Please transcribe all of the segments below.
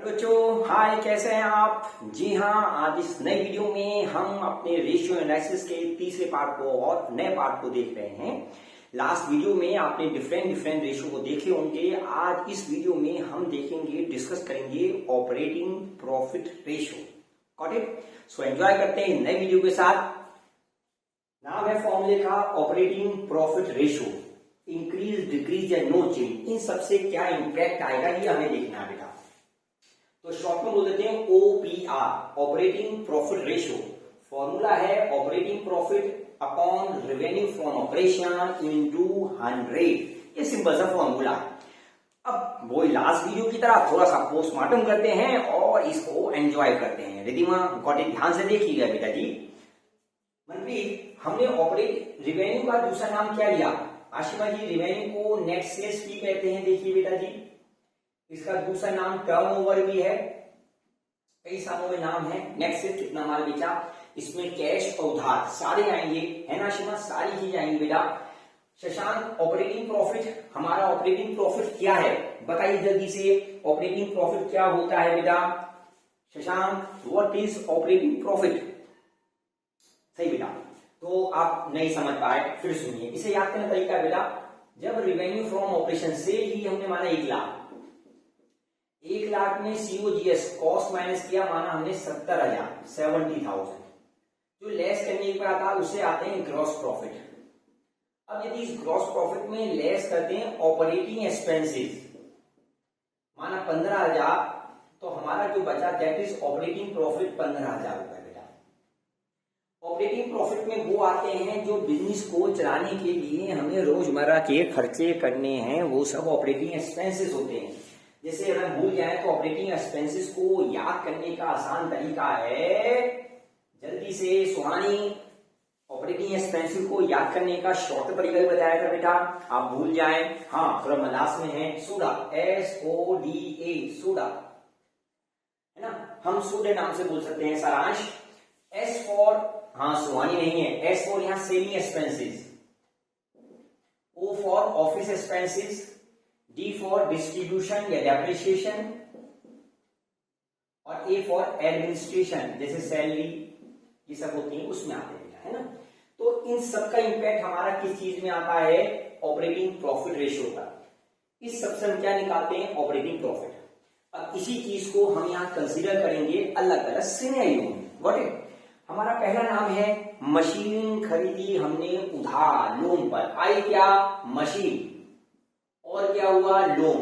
Hello बच्चों, हाय, कैसे हैं आप? जी हाँ, आज इस नए वीडियो में हम अपने रेशियो एनालिसिस के तीसरे पार्ट को और नए पार्ट को देख रहे हैं। लास्ट वीडियो में आपने डिफरेंट रेशियो को देखे होंगे। आज इस वीडियो में हम देखेंगे, डिस्कस करेंगे operating profit ratio. Got it? So enjoy करते हैं नए वीडियो के साथ। नाम है फॉर्मूले का operating profit ratio. Increase, decrease या नो चेंज, इन सबसे क्या इंपैक्ट आएगा ये हमें देखना है बेटा। तो शॉर्ट में बोल देते हैं OPR, operating profit ratio. Formula है operating profit upon revenue from operation into 100। ये सिंपल सा फॉर्मूला है। अब वो लास्ट वीडियो की तरह थोड़ा सा पोस्टमार्टम करते हैं और इसको एंजॉय करते हैं। Ridhima got it? ध्यान से देखिएगा बेटा जी। मनप्रीत, हमने ऑपरेट रेवेन्यू का दूसरा नाम क्या लिया? आशिमा जी, रेवेन्यू को नेट सेल्स भी कहते हैं। देखिए बेटा जी, इसका दूसरा नाम टर्नओवर भी है, कई सालों में नाम है। नेक्स्ट से कितना माल बेचा, इसमें कैश और उधार सारे आएंगे, है ना शिमा? सारी चीज आएंगी बेटा। शशांक, ऑपरेटिंग प्रॉफिट, हमारा ऑपरेटिंग प्रॉफिट क्या है बताइए जल्दी से। ऑपरेटिंग प्रॉफिट क्या होता है बेटा? Shashank, what is operating profit? सही बेटा, तो आप नहीं समझ पाए, फिर सुनिए। इसे याद करने का तरीका है बेटा, जब रेवेन्यू फ्रॉम ऑपरेशन से ही हमने माना 1 लाख, 1 लाख में COGS कॉस्ट माइनस किया, माना हमने 70,000, 70,000। जो लेस करने पर आता है उसे आते हैं ग्रॉस प्रॉफिट। अब यदि इस ग्रॉस प्रॉफिट में लेस करते हैं ऑपरेटिंग एक्सपेंसेस, माना 15,000, तो हमारा जो बचा दैट इज ऑपरेटिंग प्रॉफिट 15,000 रुपए बेटा। ऑपरेटिंग प्रॉफिट में वो आते हैं जो बिजनेस को चलाने के लिए हमें रोजमर्रा के खर्चे करने हैं, वो सब ऑपरेटिंग एक्सपेंसेस होते हैं। जैसे अगर भूल जाए तो ऑपरेटिंग एक्सपेंसेस को याद करने का आसान तरीका है, जल्दी से सुहानी ऑपरेटिंग एक्सपेंसेस को याद करने का शॉर्ट तरीका बताया था बेटा। आप भूल जाए, हाँ थोड़ा मलास में है, सोडा, SODA, सोडा, है ना? हम सोडे नाम से बोल सकते हैं। सारांश, S फॉर, हाँ सुहानी नहीं है, S फॉर यहाँ selling expenses, O for office expenses, D for distribution या डेप्रिसिएशन, और A फॉर एडमिनिस्ट्रेशन, जैसे सैलरी ये सब होती है, उसमें आते हैं, है ना? तो इन सब का इंपैक्ट हमारा किस चीज में आता है? ऑपरेटिंग प्रॉफिट रेशियो का। इस सबसे हम क्या निकालते हैं? Operating profit. अब इसी चीज को हम यहाँ कंसीडर करेंगे अलग अलग सिनेरियो में। Got it? हमारा पहला नाम है मशीन खरीदी हमने उधार, लोन पर। आई क्या? मशीन, और क्या हुआ? लोन।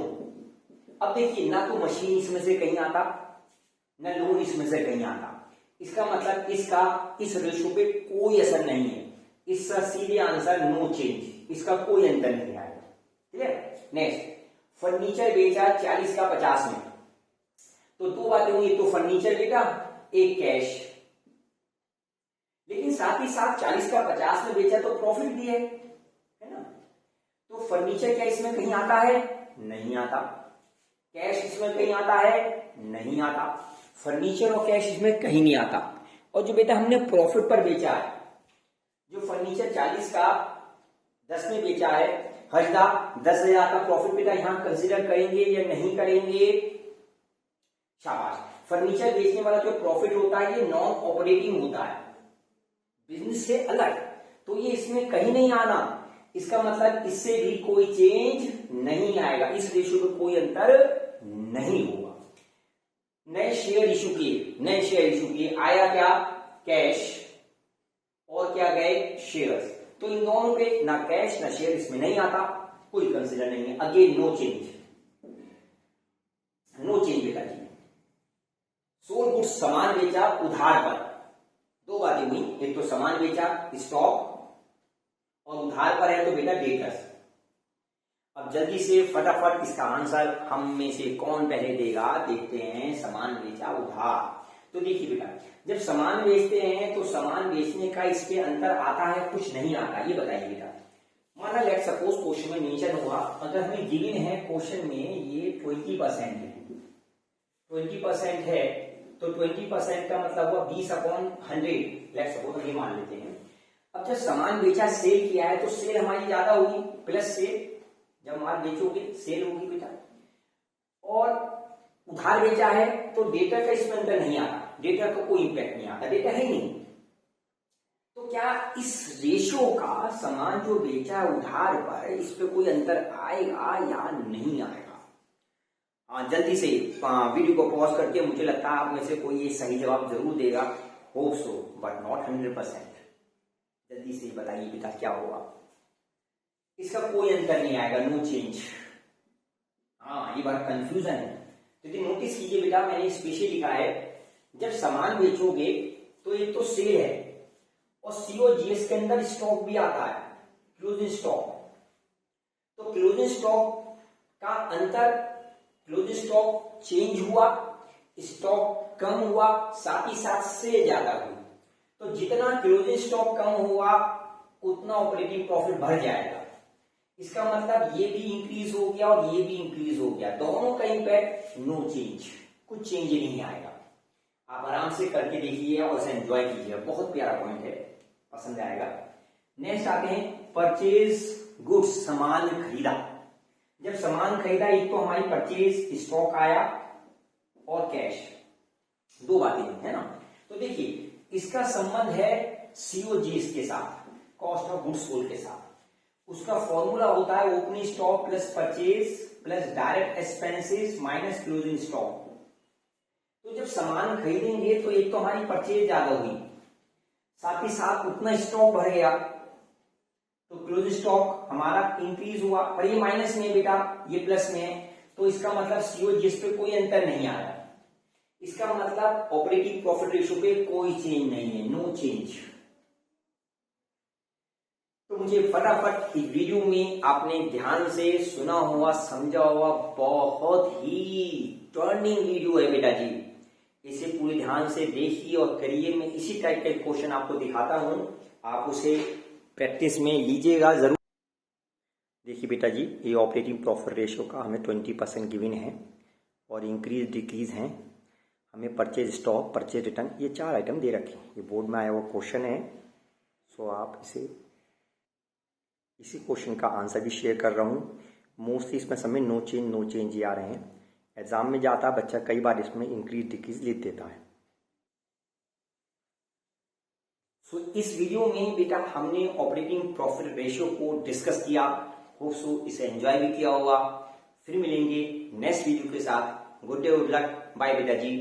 अब देखिए, ना तो मशीन इसमें से कहीं आता, ना लोन इसमें से कहीं आता। इसका मतलब इसका इस रेशियो पे कोई असर नहीं है। इसका सीधे आंसर नो चेंज, इसका कोई अंतर नहीं आएगा। क्लियर? नेक्स्ट, फर्नीचर बेचा 40 का 50 में, तो दो बातें हुई, तो फर्नीचर बेटा, एक कैश, लेकिन साथ ही साथ 40 का 50 में बेचा तो प्रॉफिट भी है ना? तो फर्नीचर क्या इसमें कहीं आता है? नहीं आता। कैश इसमें कहीं आता है? नहीं आता। फर्नीचर और कैश इसमें कहीं नहीं आता। और जो बेटा हमने प्रॉफिट पर बेचा है, जो फर्नीचर 40 का 10 में बेचा है, हर्षदा 10,000 का प्रॉफिट बेटा यहां कंसीडर करेंगे या नहीं करेंगे? शाबाश। फर्नीचर बेचने वाला जो प्रॉफिट होता है ये नॉन ऑपरेटिंग होता है, बिजनेस से अलग, तो ये इसमें कहीं नहीं आना। इसका मतलब इससे भी कोई चेंज नहीं आएगा, इस रेशियो में कोई अंतर नहीं होगा। नए शेयर इशू किए, आया क्या? कैश, और क्या गए? शेयर्स। तो इन दोनों पे ना कैश ना शेयर इसमें नहीं आता, कोई कंसीडर नहीं है। अगेन नो चेंज बेटा जी। सोल्ड गुड्स, सामान बेचा उधार पर, दो बातें हुई, एक तो सामान बेचा स्टॉक, और उधार पर है तो बेटा डेटर्स। अब जल्दी से फटाफट इसका आंसर हम में से कौन पहले देगा, देखते हैं। सामान बेचा उधार, तो देखिए बेटा, जब सामान बेचते हैं तो सामान बेचने का इसके अंतर आता है, कुछ नहीं आता, ये बताइए बेटा। माना लेट सपोज क्वेश्चन में मेंशन हुआ, अगर हमें गिवन है क्वेश्चन में ये 20% है, 20% है, तो 20% का मतलब हुआ 20/100, लेट सपोज ये मान लेते हैं। अब जब सामान बेचा, सेल किया है, तो सेल हमारी ज्यादा होगी, प्लस सेल, जब माल बेचोगे सेल होगी बेटा। और उधार बेचा है तो डेटर का इसमें अंदर नहीं आता, डेटर का कोई इंपैक्ट नहीं आता, डेटा है ही नहीं। तो क्या इस रेशियो का सामान जो बेचा है उधार पर, इस पे कोई अंतर आएगा या नहीं आएगा? जल्दी से वीडियो को पॉज करके, मुझे लगता है आप में से कोई ये सही जवाब जरूर देगा, होप सो बट नॉट 100%। जल्दी से बताइए बेटा क्या होगा? इसका कोई अंतर नहीं आएगा, नो चेंज। हाँ, ये बात कंफ्यूजन है। तो नोटिस कीजिए बेटा, मैंने स्पेशली लिखा है जब सामान बेचोगे तो एक तो सेल है और सीओजीएस के अंदर स्टॉक भी आता है, क्लोजिंग स्टॉक। तो क्लोजिंग स्टॉक का अंतर, क्लोजिंग स्टॉक चेंज हुआ, स्टॉक कम हुआ, साथ ही साथ सेल ज्यादा हुई। तो जितना क्लोजिंग स्टॉक कम हुआ उतना ऑपरेटिंग प्रॉफिट बढ़ जाएगा। इसका मतलब ये भी इंक्रीज हो गया और ये भी इंक्रीज हो गया, दोनों का इंपैक्ट नो चेंज, कुछ चेंज नहीं आएगा। आप आराम से करके देखिए और उसे एंजॉय कीजिए, बहुत प्यारा पॉइंट है, पसंद आएगा। नेक्स्ट आते हैं परचेज गुड्स, सामान खरीदा। जब सामान खरीदा, एक तो हमारी परचेज स्टॉक आया और कैश, दो बातें है ना। तो देखिए इसका संबंध है सीओजीएस के साथ, कॉस्ट ऑफ गुड्स सोल्ड के साथ। उसका फॉर्मूला होता है opening stock plus purchase plus direct expenses minus closing stock. तो जब सामान खरीदेंगे तो एक तो हमारी परचेज ज्यादा हुई, साथ ही साथ उतना स्टॉक बढ़ गया, तो क्लोजिंग स्टॉक हमारा इंक्रीज हुआ। और ये माइनस में है बेटा, ये प्लस में है, तो इसका मतलब सीओजीएस पे कोई अंतर नहीं आया। इसका मतलब ऑपरेटिंग प्रॉफिट रेशियो पे कोई चेंज नहीं है, नो चेंज। तो मुझे फटाफट इस वीडियो में आपने ध्यान से सुना हुआ, समझा हुआ, बहुत ही टर्निंग वीडियो है बेटा जी, इसे पूरे ध्यान से देखिए और करिए। मैं इसी टाइप के क्वेश्चन आपको दिखाता हूं, आप उसे प्रैक्टिस में लीजिएगा जरूर। देखिए बेटा जी, ये ऑपरेटिंग प्रॉफिट रेशियो का हमें 20% गिवन है और इंक्रीज डिक्रीज हैं। हमें परचेज स्टॉक, परचेज रिटर्न, ये 4 आइटम दे रखे हैं। ये बोर्ड में आया हुआ क्वेश्चन है, सो आप इसी क्वेश्चन का आंसर भी शेयर कर रहा हूँ। मोस्टली इसमें समय नो चेंज ही आ रहे हैं। एग्जाम में जाता है बच्चा, कई बार इसमें इंक्रीज डिक्रीज लिख देता है। सो इस वीडियो में बेटा हमने ऑपरेटिंग प्रॉफिट रेशियो को डिस्कस किया, होप सो इसे एंजॉय भी किया होगा। फिर मिलेंगे नेक्स्ट वीडियो के साथ। Good day, good luck, bye बेटा जी।